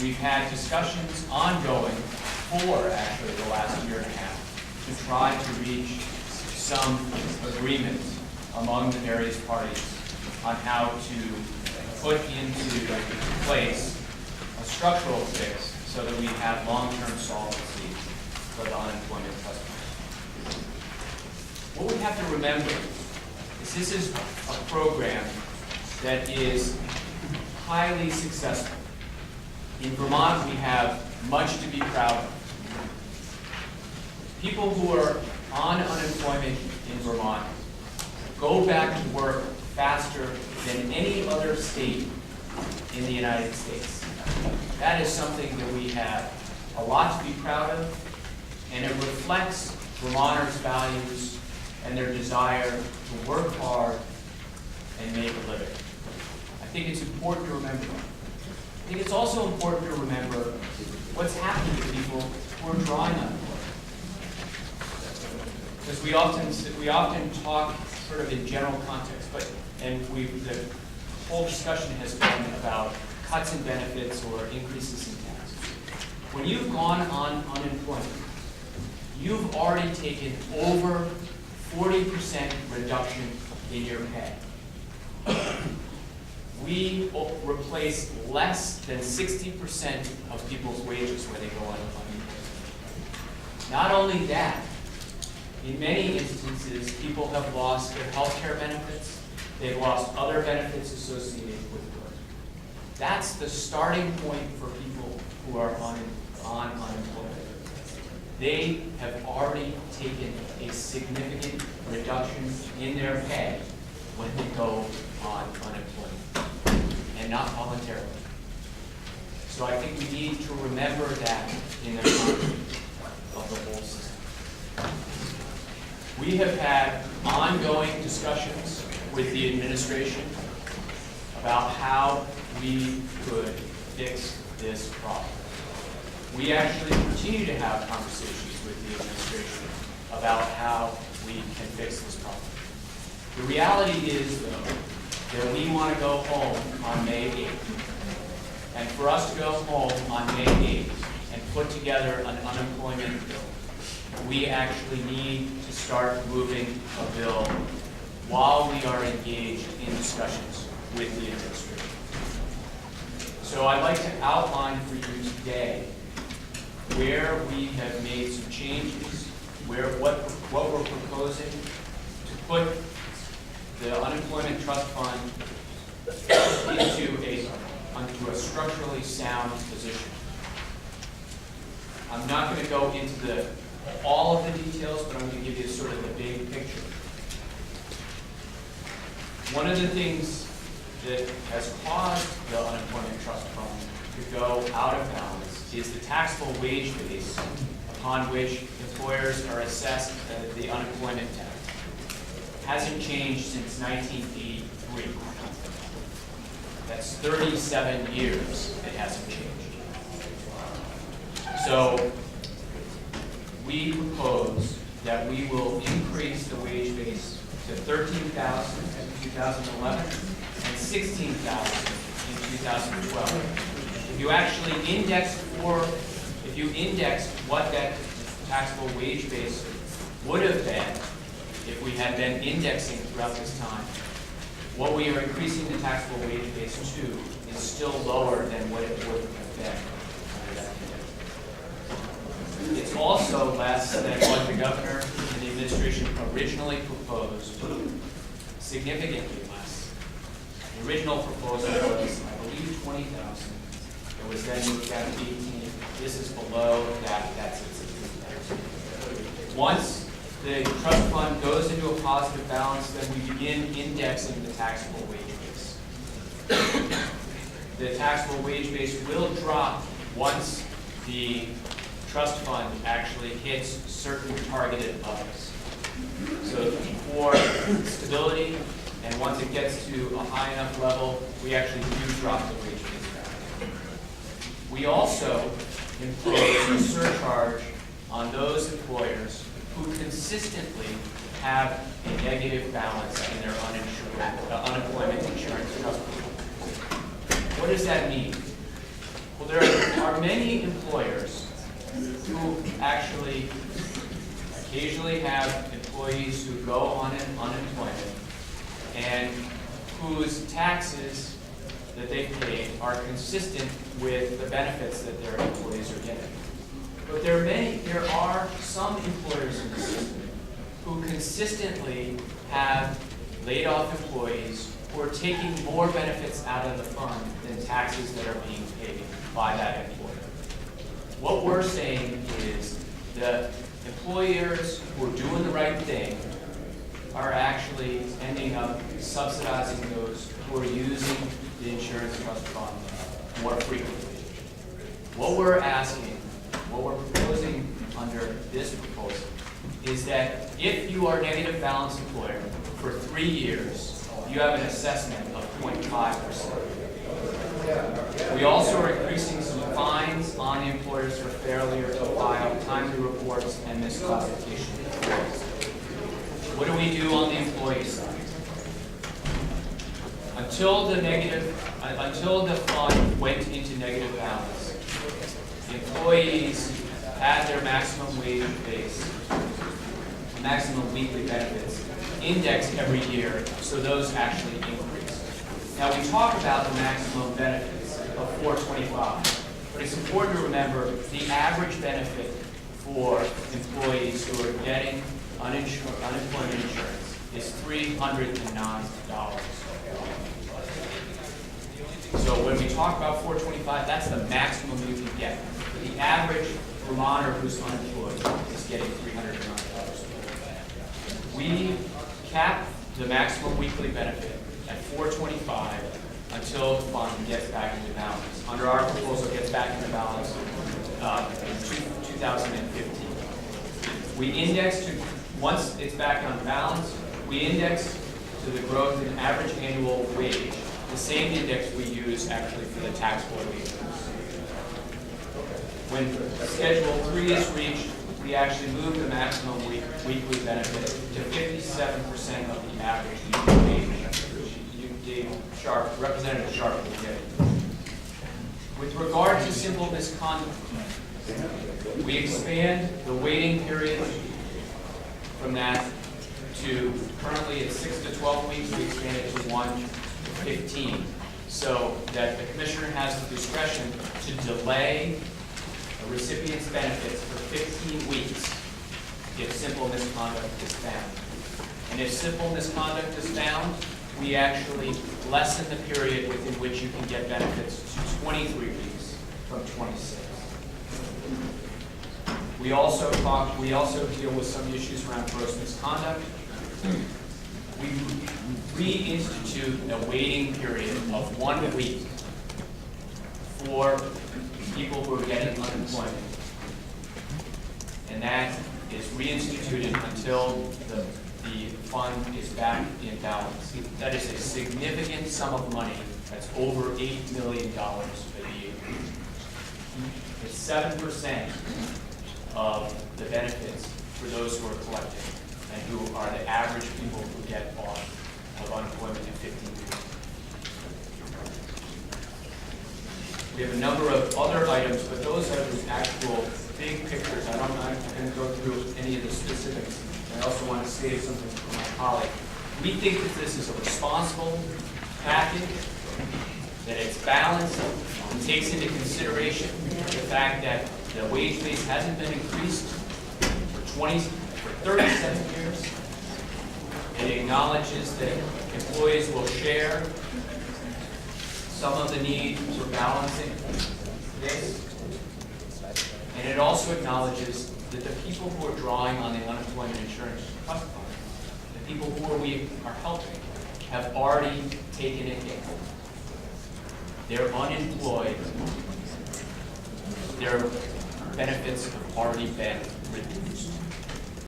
we've had discussions ongoing for actually the last year and a half to try to reach some agreement among the various parties on how to put into place a structural fix so that we have long-term solvency for the unemployment trust fund. What we have to remember is this is a program that is highly successful. In Vermont, we have much to be proud of. People who are on unemployment in Vermont go back to work faster than any other state in the United States. That is something that we have a lot to be proud of, and it reflects Vermonters' values and their desire to work hard and make a living. I think it's important to remember. I think it's also important to remember what's happening to people who are drawing unemployment. Because we often talk sort of in general context, the whole discussion has been about cuts in benefits or increases in taxes. When you've gone on unemployment, you've already taken over 40% reduction in your pay. We replace less than 60% of people's wages when they go on unemployment. Not only that, in many instances, people have lost their health care benefits. They've lost other benefits associated with work. That's the starting point for people who are on unemployment. They have already taken a significant reduction in their pay when they go on unemployment, and not voluntarily. So I think we need to remember that in the context of the whole system. We have had ongoing discussions with the administration about how we could fix this problem. We actually continue to have conversations with the administration about how we can fix this problem. The reality is, though, that we want to go home on May 8th. And for us to go home on May 8th and put together an unemployment bill, we actually need to start moving a bill while we are engaged in discussions with the administration. So I'd like to outline for you today where we have made some changes, what we're proposing to put the unemployment trust fund into a structurally sound position. I'm not going to go into all of the details, but I'm going to give you sort of the big picture. One of the things that has caused the unemployment trust fund to go out of balance is the taxable wage base upon which employers are assessed the unemployment tax. Hasn't changed since 1983. That's 37 years it hasn't changed. So we propose that we will increase the wage base to $13,000 in 2011 and $16,000 in 2012. If you actually index what that taxable wage base would have been if we had been indexing throughout this time, what we are increasing the taxable wage base to is still lower than what it would have been under that index. It's also less than what the governor and the administration originally proposed, significantly less. The original proposal was, I believe, $20,000. It was then moved down to 18. This is below that. That's it. Once the trust fund goes into a positive balance, then we begin indexing the taxable wage base. The taxable wage base will drop once the trust fund actually hits certain targeted levels. So for stability, and once it gets to a high enough level, we actually do drop the wage base back. We also impose a surcharge on those employers who consistently have a negative balance in their unemployment insurance trust fund. What does that mean? Well, there are are many employers who actually occasionally have employees who go on unemployment and whose taxes that they pay are consistent with the benefits that their employees are getting. But there are some employers in the system who consistently have laid off employees who are taking more benefits out of the fund than taxes that are being paid by that employer. What we're saying is the employers who are doing the right thing are actually ending up subsidizing those who are using the insurance trust fund more frequently. What we're proposing under this proposal is that if you are a negative balance employer for 3 years, you have an assessment of 0.5%. We also are increasing some fines on the employers for failure to file timely reports and misclassification reports. What do we do on the employee side? Until the fund went into negative balance, the employees had their maximum wage base, maximum weekly benefits, indexed every year, so those actually increased. Now we talk about the maximum benefits of $425, but it's important to remember the average benefit for employees who are getting unemployment insurance is $309. So when we talk about $425, that's the maximum you can get. But the average Vermonter who's unemployed is getting $309. We cap the maximum weekly benefit at $425 until the fund gets back into balance. Under our proposal, it gets back into balance in 2015. We index to, once it's back on balance, we index to the growth in average annual wage, the same index we use actually for the taxable wages. When Schedule 3 is reached, we actually move the maximum weekly benefit to 57% of the average weekly wage. Representative Shap will get. With regard to simple misconduct, we expand the waiting period from that to, currently it's 6 to 12 weeks, we expand it to 1 to 15, so that the commissioner has the discretion to delay a recipient's benefits for 15 weeks if simple misconduct is found. And if simple misconduct is found, we actually lessen the period within which you can get benefits to 23 weeks from 26. We also deal with some issues around gross misconduct. We reinstitute a waiting period of 1 week for people who are getting unemployment. And that is reinstituted until the fund is back in balance. That is a significant sum of money. That's over $8 million a year. It's 7% of the benefits for those who are collecting and who are the average people who get off of unemployment in 15 years. We have a number of other items, but those are the actual big pictures. I'm not going to go through any of the specifics. I also want to say something for my colleague. We think that this is a responsible package, that it's balanced, and takes into consideration the fact that the wage base hasn't been increased for 37 years. It acknowledges that employees will share some of the need for balancing this. And it also acknowledges that the people who are drawing on the unemployment insurance trust fund, the people who we are helping, have already taken it in. They're unemployed. Their benefits have already been reduced.